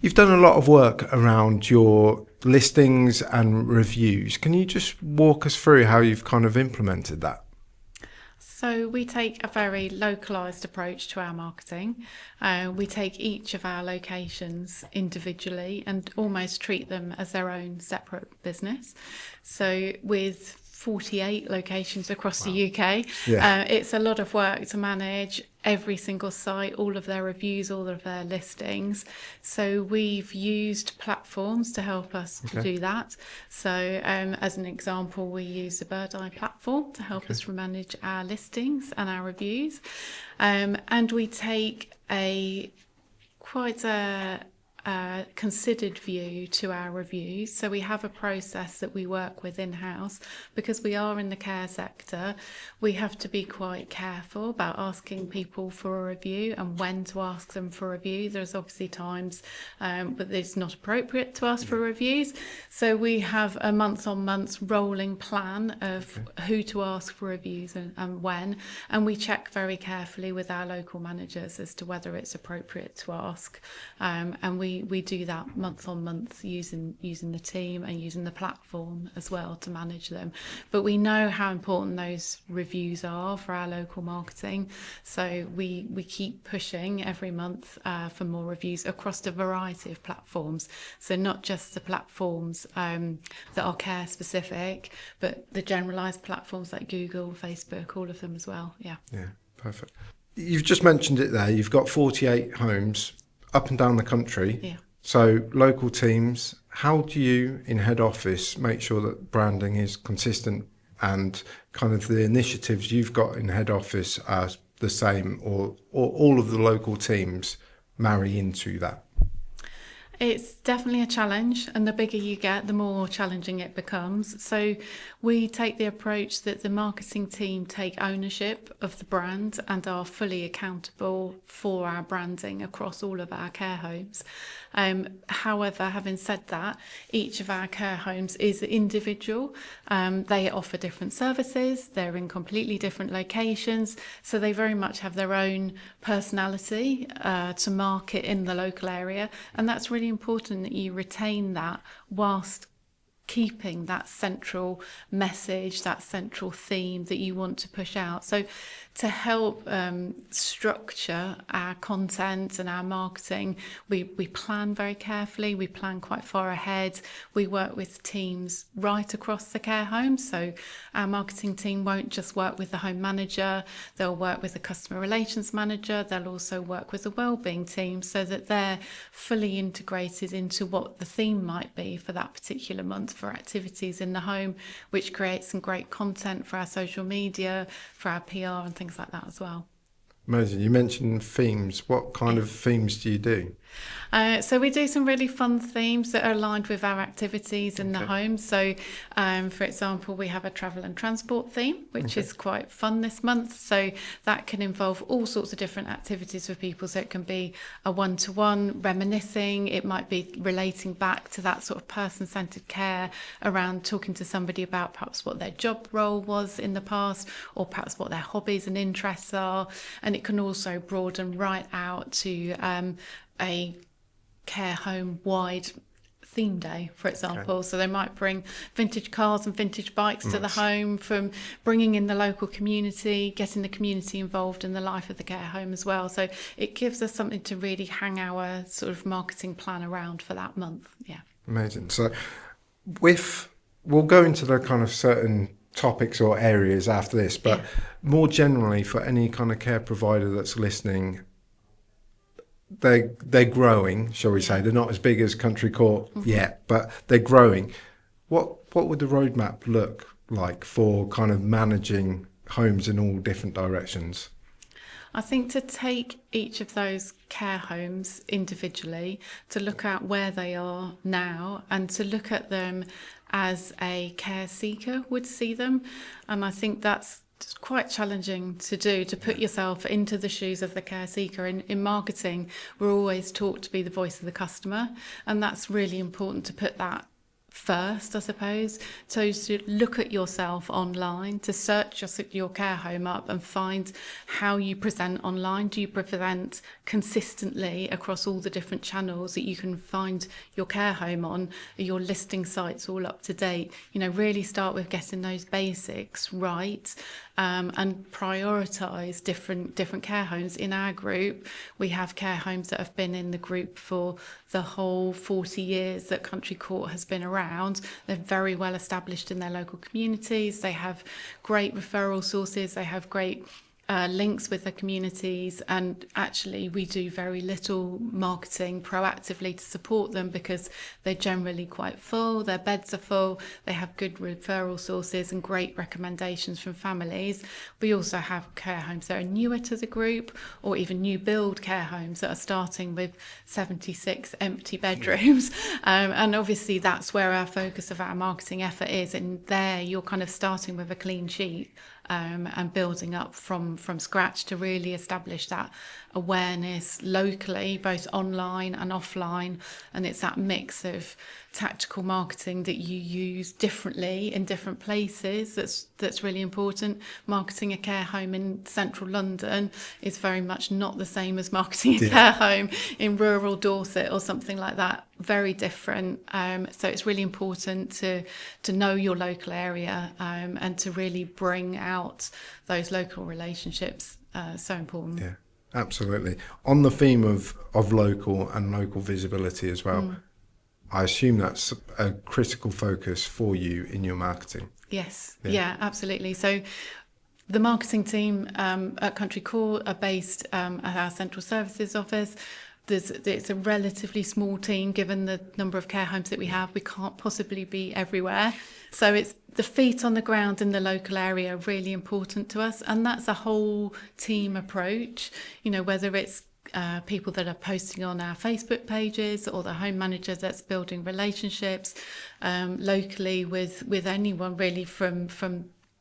You've done a lot of work around your listings and reviews. Can you just walk us through how you've kind of implemented that? So we take a very localised approach to our marketing. We take each of our locations individually and almost treat them as their own separate business. So with 48 locations across the UK, it's a lot of work to manage every single site, all of their reviews, all of their listings. So we've used platforms to help us do that. So as an example, we use the Bird Eye platform to help us manage our listings and our reviews. And we take quite a considered view to our reviews. So we have a process that we work with in-house. Because we are in the care sector, we have to be quite careful about asking people for a review and when to ask them for a review. There's obviously times but it's not appropriate to ask for reviews. So we have a month-on-month rolling plan of who to ask for reviews and when, and we check very carefully with our local managers as to whether it's appropriate to ask. And we do that month on month using the team and using the platform as well to manage them. But we know how important those reviews are for our local marketing, so we keep pushing every month for more reviews across a variety of platforms. So not just the platforms that are care specific, but the generalised platforms like Google, Facebook, all of them as well. Yeah, Perfect. You've just mentioned it there. You've got 48 homes up and down the country. Yeah. So local teams, how do you in head office make sure that branding is consistent and kind of the initiatives you've got in head office are the same, or all of the local teams marry into that? It's definitely a challenge, and the bigger you get, the more challenging it becomes. So we take the approach that the marketing team take ownership of the brand and are fully accountable for our branding across all of our care homes. However, having said that, each of our care homes is individual. They offer different services, they're in completely different locations, so they very much have their own personality to market in the local area, and that's really important that you retain that whilst keeping that central message, that central theme that you want to push out. So to help structure our content and our marketing, we plan very carefully, we plan quite far ahead. We work with teams right across the care home. So our marketing team won't just work with the home manager, they'll work with the customer relations manager, they'll also work with the wellbeing team so that they're fully integrated into what the theme might be for that particular month for activities in the home, which creates some great content for our social media, for our PR and things like that as well. Amazing. You mentioned themes. What kind of themes do you do? So we do some really fun themes that are aligned with our activities in the home. So, for example, we have a travel and transport theme, which is quite fun this month. So that can involve all sorts of different activities for people. So it can be a one-to-one reminiscing. It might be relating back to that sort of person-centred care around talking to somebody about perhaps what their job role was in the past, or perhaps what their hobbies and interests are. And it can also broaden right out to a care home wide theme day, for example. So they might bring vintage cars and vintage bikes to the home, from bringing in the local community, getting the community involved in the life of the care home as well. So it gives us something to really hang our sort of marketing plan around for that month. Yeah. Amazing. So we'll go into the kind of certain topics or areas after this, but more generally for any kind of care provider that's listening, they're growing, shall we say. They're not as big as Country Court yet, but they're growing. What would the roadmap look like for kind of managing homes in all different directions? I think to take each of those care homes individually, to look at where they are now and to look at them as a care seeker would see them. And I think that's quite challenging to do, to put yourself into the shoes of the care seeker. In marketing, we're always taught to be the voice of the customer, and that's really important to put that first, I suppose. So to look at yourself online, to search your care home up and find how you present online. Do you present consistently across all the different channels that you can find your care home on? Are your listing sites all up to date? Really start with getting those basics right, and prioritise different care homes. In our group, we have care homes that have been in the group for the whole 40 years that Country Court has been around. They're very well established in their local communities. They have great referral sources. They have great links with the communities, and actually we do very little marketing proactively to support them because they're generally quite full, their beds are full, they have good referral sources and great recommendations from families. We also have care homes that are newer to the group, or even new build care homes that are starting with 76 empty bedrooms, and obviously that's where our focus of our marketing effort is. And there you're kind of starting with a clean sheet, and building up from scratch to really establish that awareness locally, both online and offline. And it's that mix of tactical marketing that you use differently in different places that's really important. Marketing a care home in central London is very much not the same as marketing a care home in rural Dorset or something like that. Very different. So it's really important to know your local area, and to really bring out those local relationships. So important. Yeah, absolutely. On the theme of local and local visibility as well, I assume that's a critical focus for you in your marketing. Yes, yeah, absolutely. So the marketing team at Country Court are based at our central services office. It's a relatively small team given the number of care homes that we have. We can't possibly be everywhere. So it's the feet on the ground in the local area really important to us. And that's a whole team approach, whether it's people that are posting on our Facebook pages, or the home manager that's building relationships locally with anyone really, from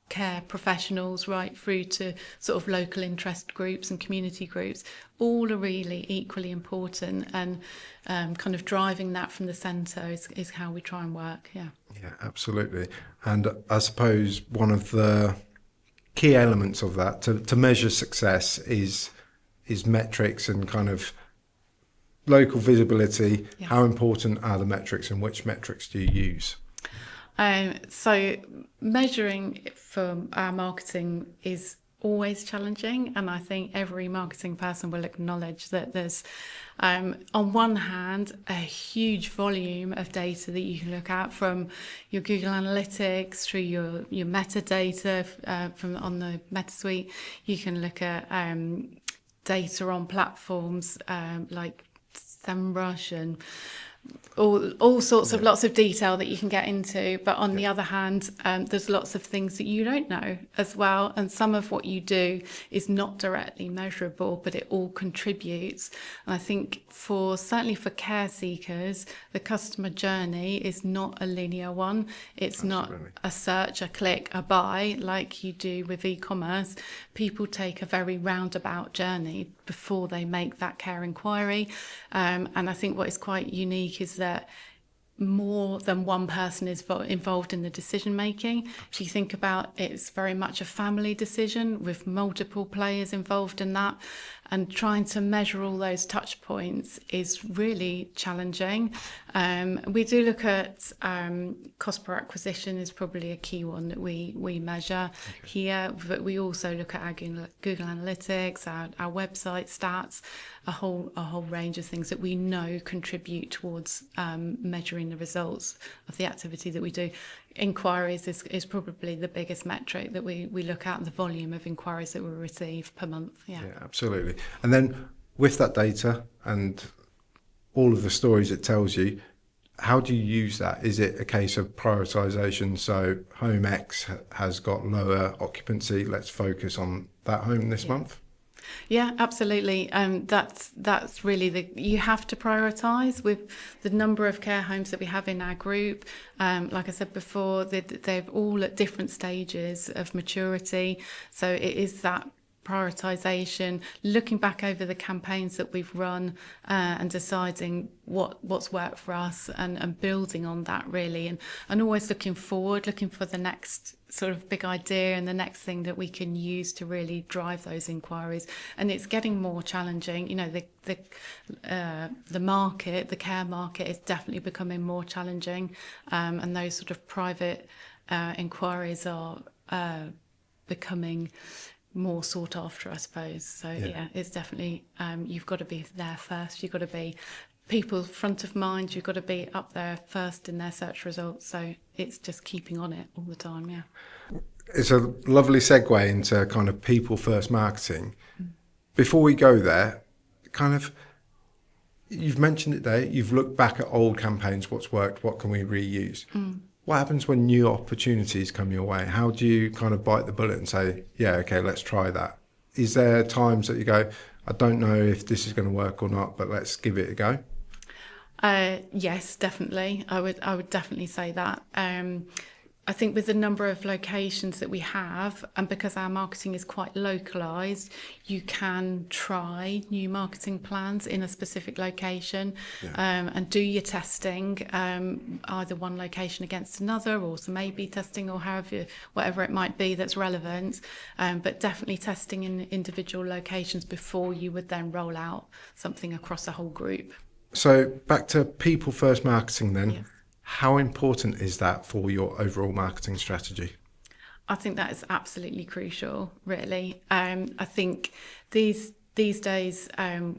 care professionals right through to sort of local interest groups and community groups. All are really equally important, and kind of driving that from the centre is how we try and work. Yeah, absolutely. And I suppose one of the key elements of that to measure success is metrics and kind of local visibility. Yes. How important are the metrics, and which metrics do you use? So measuring for our marketing is always challenging, and I think every marketing person will acknowledge that there's on one hand a huge volume of data that you can look at, from your Google Analytics through your metadata from on the MetaSuite. You can look at data on platforms like SEMrush and all sorts of lots of detail that you can get into. But on the other hand, there's lots of things that you don't know as well, and some of what you do is not directly measurable, but it all contributes. And I think certainly for care seekers, the customer journey is not a linear one. It's not a search, a click, a buy like you do with e-commerce. People take a very roundabout journey before they make that care inquiry, and I think what is quite unique is that more than one person is involved in the decision making. If you think about it, it's very much a family decision with multiple players involved in that, and trying to measure all those touch points is really challenging. We do look at cost per acquisition is probably a key one that we measure here, but we also look at our Google Analytics, our website stats, a whole range of things that we know contribute towards measuring the results of the activity that we do. Enquiries is probably the biggest metric that we look at, the volume of inquiries that we receive per month. Yeah, absolutely. And then with that data and all of the stories it tells you, how do you use that? Is it a case of prioritization? So home X has got lower occupancy, let's focus on that home this month? Yeah, absolutely. That's really you have to prioritise with the number of care homes that we have in our group. Like I said before, they're all at different stages of maturity. So it is that prioritisation, looking back over the campaigns that we've run and deciding what's worked for us and building on that really, and always looking forward, looking for the next sort of big idea and the next thing that we can use to really drive those inquiries. And it's getting more challenging. You know, the market, the care market, is definitely becoming more challenging, and those sort of private inquiries are becoming more sought after, I suppose. So yeah, it's definitely you've got to be there first. You've got to be people front of mind. You've got to be up there first in their search results. So it's just keeping on it all the time. Yeah, it's a lovely segue into kind of people first marketing. Before we go there, kind of, you've mentioned it there, you've looked back at old campaigns, what's worked, what can we reuse. What happens when new opportunities come your way? How do you kind of bite the bullet and say, yeah, okay, let's try that? Is there times that you go, I don't know if this is going to work or not, but let's give it a go? Yes, definitely. I would definitely say that. I think with the number of locations that we have, and because our marketing is quite localised, you can try new marketing plans in a specific location, and do your testing, either one location against another, or some A/B testing, or whatever it might be that's relevant. But definitely testing in individual locations before you would then roll out something across a whole group. So back to people first marketing then. Yes. How important is that for your overall marketing strategy? I think that is absolutely crucial, really. I think these days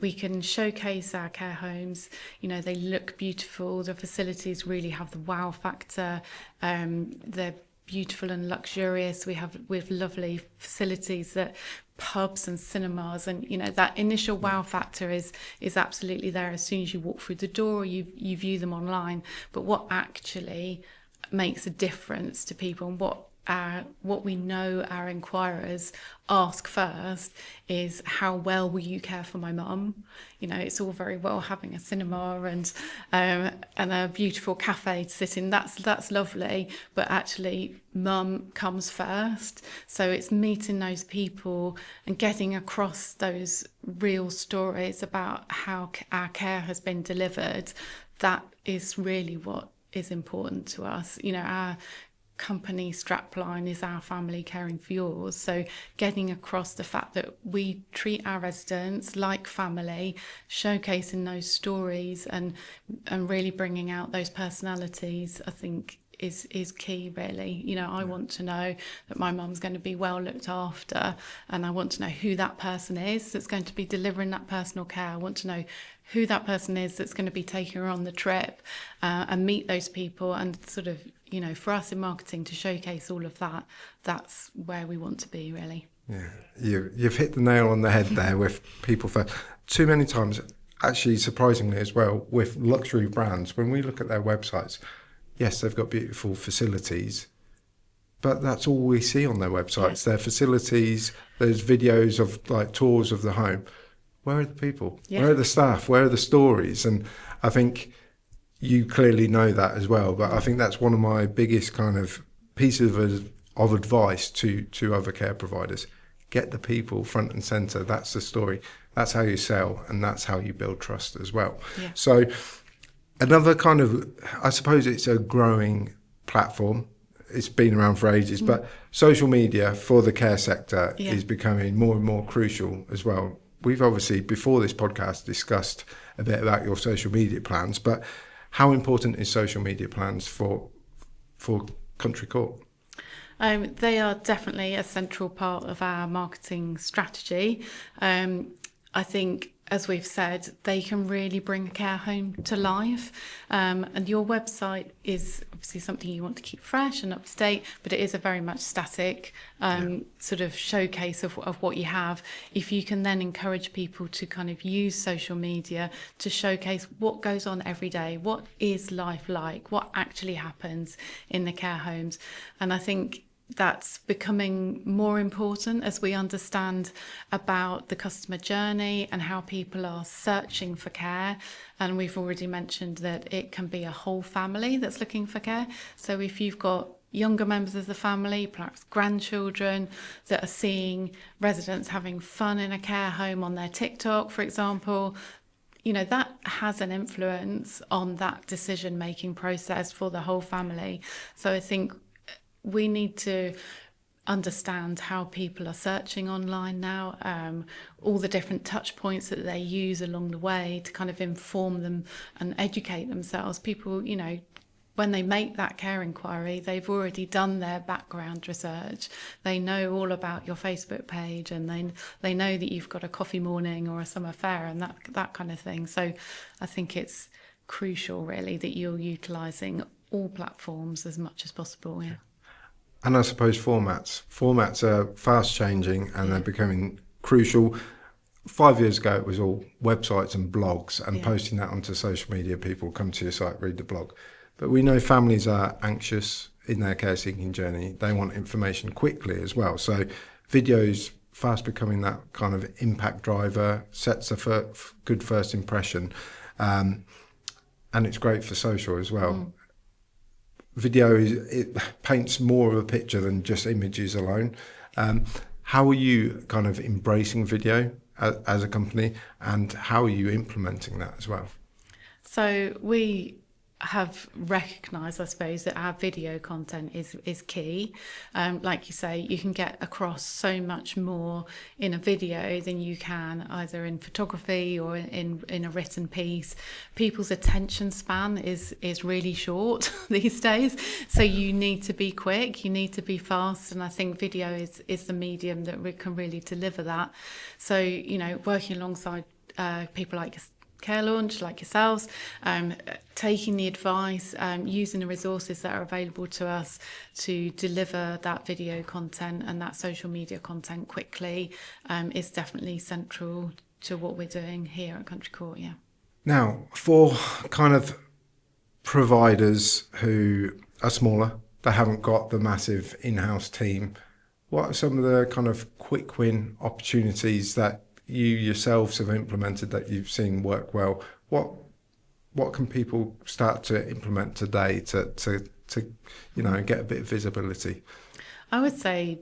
we can showcase our care homes. You know, they look beautiful. The facilities really have the wow factor. They're beautiful and luxurious. We have lovely facilities, that pubs and cinemas, and you know that initial wow factor is absolutely there as soon as you walk through the door, or you view them online. But what actually makes a difference to people, and what we know our inquirers ask first, is how well will you care for my mum? You know, it's all very well having a cinema and a beautiful cafe to sit in. That's lovely, but actually mum comes first. So it's meeting those people and getting across those real stories about how our care has been delivered. That is really what is important to us. You know, our company strapline is our family caring for yours. So getting across the fact that we treat our residents like family, showcasing those stories and really bringing out those personalities, I think is key, really. You know, I want to know that my mum's going to be well looked after, and I want to know who that person is that's going to be delivering that personal care. I want to know who that person is that's going to be taking her on the trip, and meet those people, and sort of, you know, for us in marketing to showcase all of that, that's where we want to be, really. Yeah, you've hit the nail on the head there with people first. Too many times, actually surprisingly as well, with luxury brands, when we look at their websites, yes, they've got beautiful facilities, but that's all we see on their websites. Their facilities, there's videos of like tours of the home. Where are the people? Where are the staff? Where are the stories? And I think you clearly know that as well, but I think that's one of my biggest kind of pieces of advice to other care providers. Get the people front and centre. That's the story. That's how you sell, and that's how you build trust as well. Yeah. So another kind of, I suppose it's a growing platform. It's been around for ages, but social media for the care sector is becoming more and more crucial as well. We've obviously, before this podcast, discussed a bit about your social media plans, but how important is social media plans for Country Court? They are definitely a central part of our marketing strategy. I think, as we've said, they can really bring a care home to life. And your website is obviously something you want to keep fresh and up to date, but it is a very much static sort of showcase of what you have. If you can then encourage people to kind of use social media to showcase what goes on every day, what is life like, what actually happens in the care homes. And I think that's becoming more important as we understand about the customer journey and how people are searching for care. And we've already mentioned that it can be a whole family that's looking for care. So if you've got younger members of the family, perhaps grandchildren, that are seeing residents having fun in a care home on their TikTok, for example. That has an influence on that decision-making process for the whole family. So I think we need to understand how people are searching online now, all the different touch points that they use along the way to kind of inform them and educate themselves. People, when they make that care inquiry, they've already done their background research. They know all about your Facebook page, and they know that you've got a coffee morning or a summer fair and that kind of thing. So I think it's crucial, really, that you're utilising all platforms as much as possible. Yeah. And I suppose formats are fast changing, and they're becoming crucial. 5 years ago, it was all websites and blogs, and posting that onto social media. People come to your site, read the blog. But we know families are anxious in their care seeking journey. They want information quickly as well. So videos fast becoming that kind of impact driver, sets a good first impression. And it's great for social as well. Video it paints more of a picture than just images alone. How are you kind of embracing video as a company, and how are you implementing that as well? So we have recognised, I suppose, that our video content is key. Like you say, you can get across so much more in a video than you can either in photography or in a written piece. People's attention span is really short these days, so you need to be quick, you need to be fast, and I think video is the medium that we can really deliver that. So working alongside people like Care Launch, like yourselves, taking the advice, using the resources that are available to us to deliver that video content and that social media content quickly is definitely central to what we're doing here at Country Court. Yeah. Now, for kind of providers who are smaller, they haven't got the massive in-house team, what are some of the kind of quick win opportunities that you yourselves have implemented that you've seen work well? What can people start to implement today to get a bit of visibility? I would say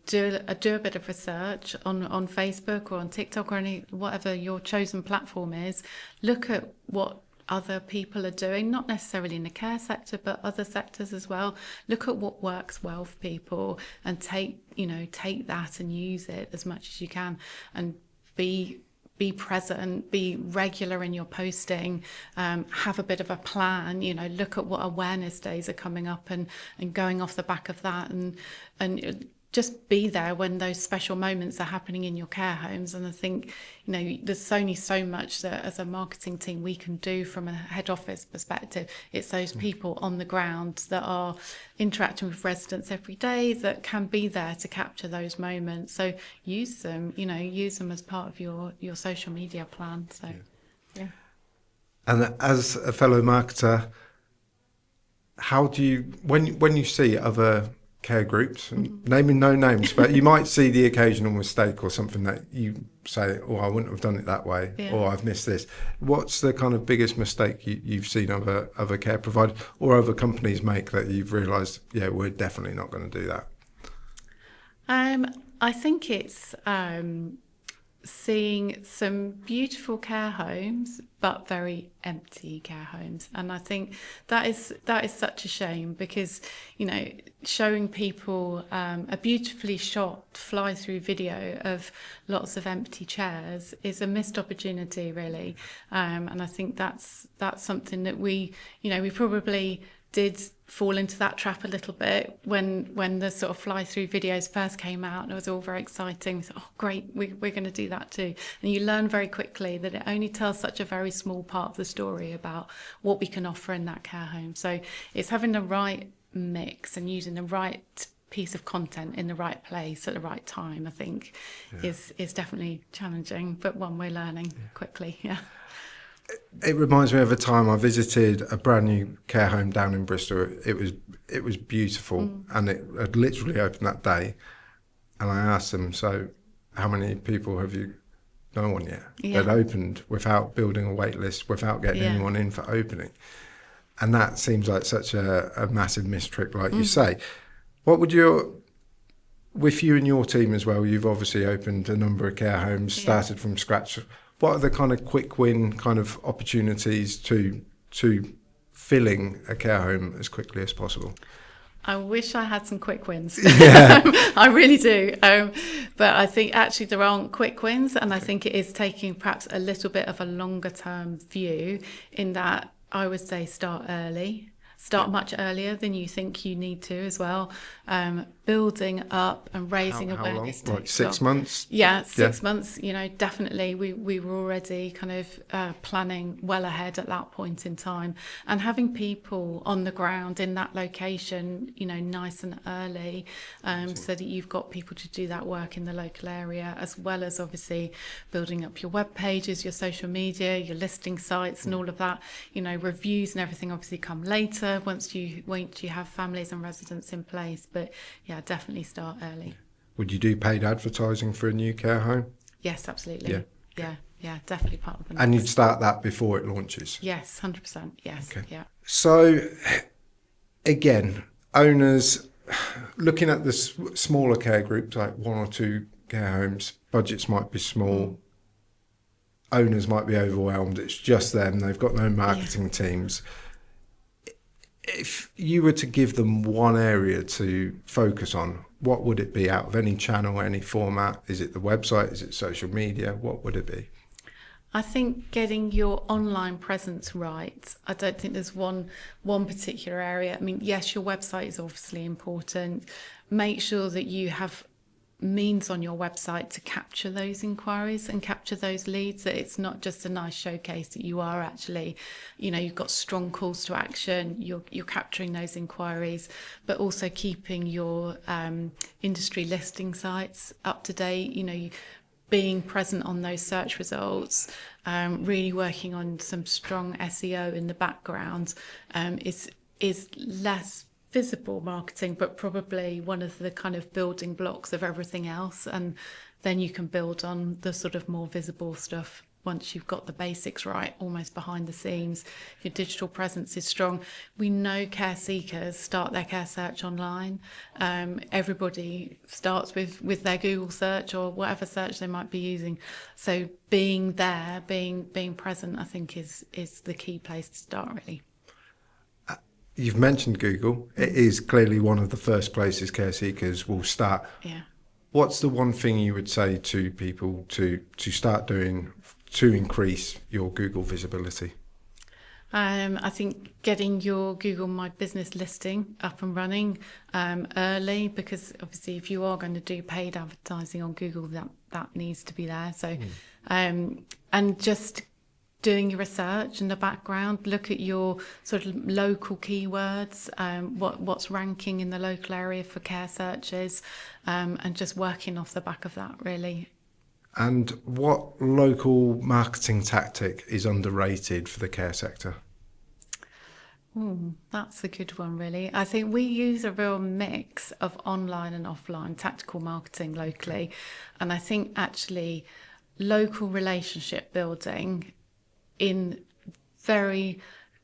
do a bit of research on Facebook or on TikTok or whatever your chosen platform is. Look at what other people are doing, not necessarily in the care sector, but other sectors as well. Look at what works well for people and take that and use it as much as you can, and be present, be regular in your posting, have a bit of a plan, look at what awareness days are coming up and going off the back of that, and just be there when those special moments are happening in your care homes. And I think, there's only so much that as a marketing team we can do from a head office perspective. It's those people on the ground that are interacting with residents every day that can be there to capture those moments. So use them, use them as part of your social media plan. So, yeah. And as a fellow marketer, how do you, when you see other care groups, naming no names, but you might see the occasional mistake or something that you say, I wouldn't have done it that way, or I've missed this. What's the kind of biggest mistake you've seen other care providers or other companies make that you've realised, we're definitely not going to do that? I think it's seeing some beautiful care homes but very empty care homes, and I think that is such a shame, because showing people a beautifully shot fly through video of lots of empty chairs is a missed opportunity, really, and I think that's something that we probably did fall into that trap a little bit when the sort of fly through videos first came out, and it was all very exciting. So, great, we're going to do that too. And you learn very quickly that it only tells such a very small part of the story about what we can offer in that care home. So it's having the right mix and using the right piece of content in the right place at the right time, I think, is definitely challenging, but one we're learning quickly. Yeah. It reminds me of a time I visited a brand new care home down in Bristol. It was beautiful, and it had literally opened that day. And I asked them, so how many people have you? No one yet. They'd opened without building a wait list, without getting anyone in for opening. And that seems like such a massive mistrick, like you say. What would with you and your team as well, you've obviously opened a number of care homes, started from scratch. What are the kind of quick win kind of opportunities to filling a care home as quickly as possible? I wish I had some quick wins. Yeah. I really do. But I think actually there aren't quick wins. And I think it is taking perhaps a little bit of a longer term view, in that I would say start early. Start much earlier than you think you need to as well. Building up and raising How long? awareness. Like 6 months? Yeah, 6 months, definitely. We were already kind of planning well ahead at that point in time. And having people on the ground in that location, nice and early, so that you've got people to do that work in the local area, as well as obviously building up your web pages, your social media, your listing sites and all of that. Reviews and everything obviously come later once you have families and residents in place. But yeah, definitely start early. Would you do paid advertising for a new care home? Yes, absolutely. Yeah. Yeah, definitely part of the And mix. you'd start that before it launches? Yes, 100%. Yes. Okay. Yeah. So, again, owners looking at the smaller care groups, like 1 or 2 care homes, budgets might be small. Owners might be overwhelmed. It's just them. They've got no marketing teams. If you were to give them one area to focus on, what would it be out of any channel, any format? Is it the website? Is it social media? What would it be? I think getting your online presence right. I don't think there's one particular area. I mean, yes, your website is obviously important. Make sure that you have means on your website to capture those inquiries and capture those leads, that it's not just a nice showcase, that you are actually, you've got strong calls to action, you're capturing those inquiries, but also keeping your industry listing sites up to date, being present on those search results, really working on some strong SEO in the background, is less visible marketing, but probably one of the kind of building blocks of everything else. And then you can build on the sort of more visible stuff once you've got the basics right, almost behind the scenes. Your digital presence is strong. We know care seekers start their care search online. Everybody starts with their Google search or whatever search they might be using. So being there, being present, I think is the key place to start, really. You've mentioned Google. It is clearly one of the first places care seekers will start. Yeah. What's the one thing you would say to people to start doing to increase your Google visibility? I think getting your Google My Business listing up and running early, because obviously if you are going to do paid advertising on Google, that needs to be there. So, and just doing your research in the background, look at your sort of local keywords, what's ranking in the local area for care searches, and just working off the back of that, really. And what local marketing tactic is underrated for the care sector? That's a good one, really. I think we use a real mix of online and offline tactical marketing locally. And I think actually local relationship building in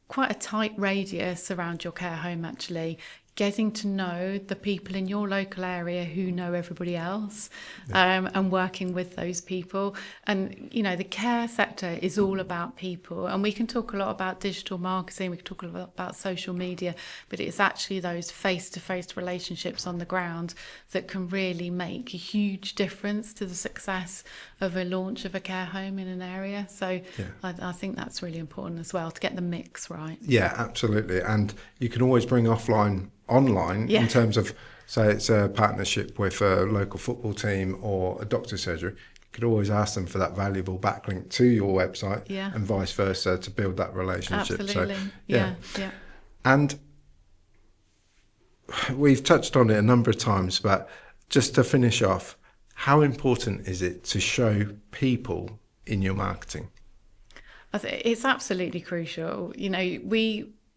quite a tight radius around your care home, actually getting to know the people in your local area who know everybody else, and working with those people. And the care sector is all about people, and we can talk a lot about digital marketing, we can talk a lot about social media, but it's actually those face-to-face relationships on the ground that can really make a huge difference to the success of a launch of a care home in an area. So I think that's really important as well, to get the mix right. Yeah, absolutely. And you can always bring offline online in terms of, say it's a partnership with a local football team or a doctor's surgery. You could always ask them for that valuable backlink to your website, and vice versa, to build that relationship. Absolutely. So, yeah. And we've touched on it a number of times, but just to finish off, how important is it to show people in your marketing? It's absolutely crucial.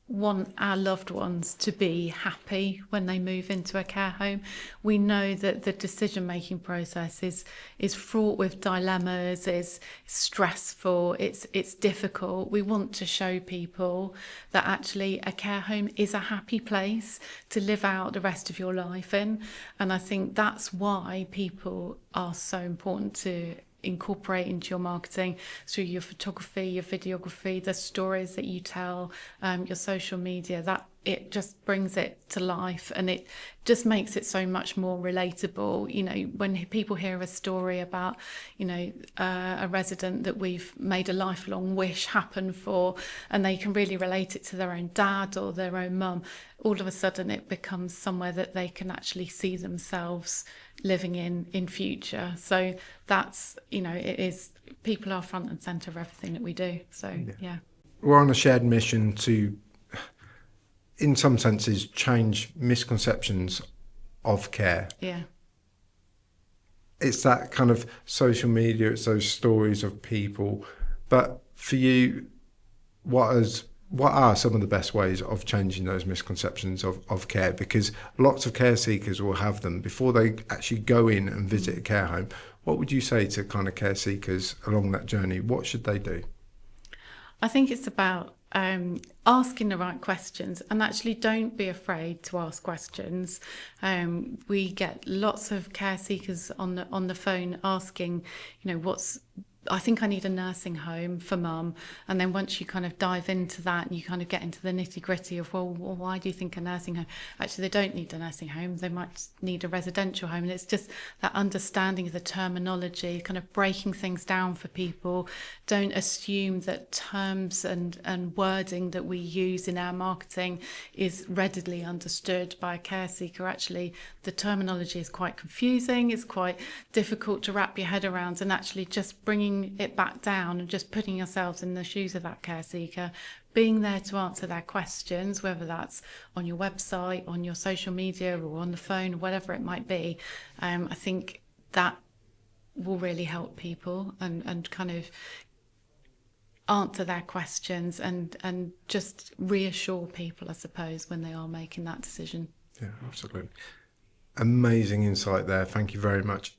want our loved ones to be happy when they move into a care home. We know that the decision-making process is fraught with dilemmas, is stressful, it's difficult. We want to show people that actually a care home is a happy place to live out the rest of your life in. And I think that's why people are so important to incorporate into your marketing through your photography, your videography, the stories that you tell, your social media. That it just brings it to life, and it just makes it so much more relatable. You know, when people hear a story about, you know, a resident that we've made a lifelong wish happen for, and they can really relate it to their own dad or their own mum, all of a sudden it becomes somewhere that they can actually see themselves living in future. So that's, you know, it is, people are front and centre of everything that we do. So yeah. We're on a shared mission to, in some senses, change misconceptions of care. Yeah. It's that kind of social media, it's those stories of people. But for you, what are some of the best ways of changing those misconceptions of care? Because lots of care seekers will have them before they actually go in and visit a care home. What would you say to kind of care seekers along that journey? What should they do? I think it's about asking the right questions, and actually don't be afraid to ask questions. We get lots of care seekers on the phone asking, you know, I think I need a nursing home for mum. And then once you kind of dive into that and you kind of get into the nitty gritty of, well, why do you think a nursing home? Actually, they don't need a nursing home. They might need a residential home. And it's just that understanding of the terminology, kind of breaking things down for people. Don't assume that terms and wording that we use in our marketing is readily understood by a care seeker. Actually, the terminology is quite confusing. It's quite difficult to wrap your head around, and actually just bringing it back down and just putting yourselves in the shoes of that care seeker, being there to answer their questions, whether that's on your website, on your social media, or on the phone, whatever it might be. I think that will really help people and kind of answer their questions and just reassure people, I suppose, when they are making that decision. Yeah, absolutely. Amazing insight there. Thank you very much.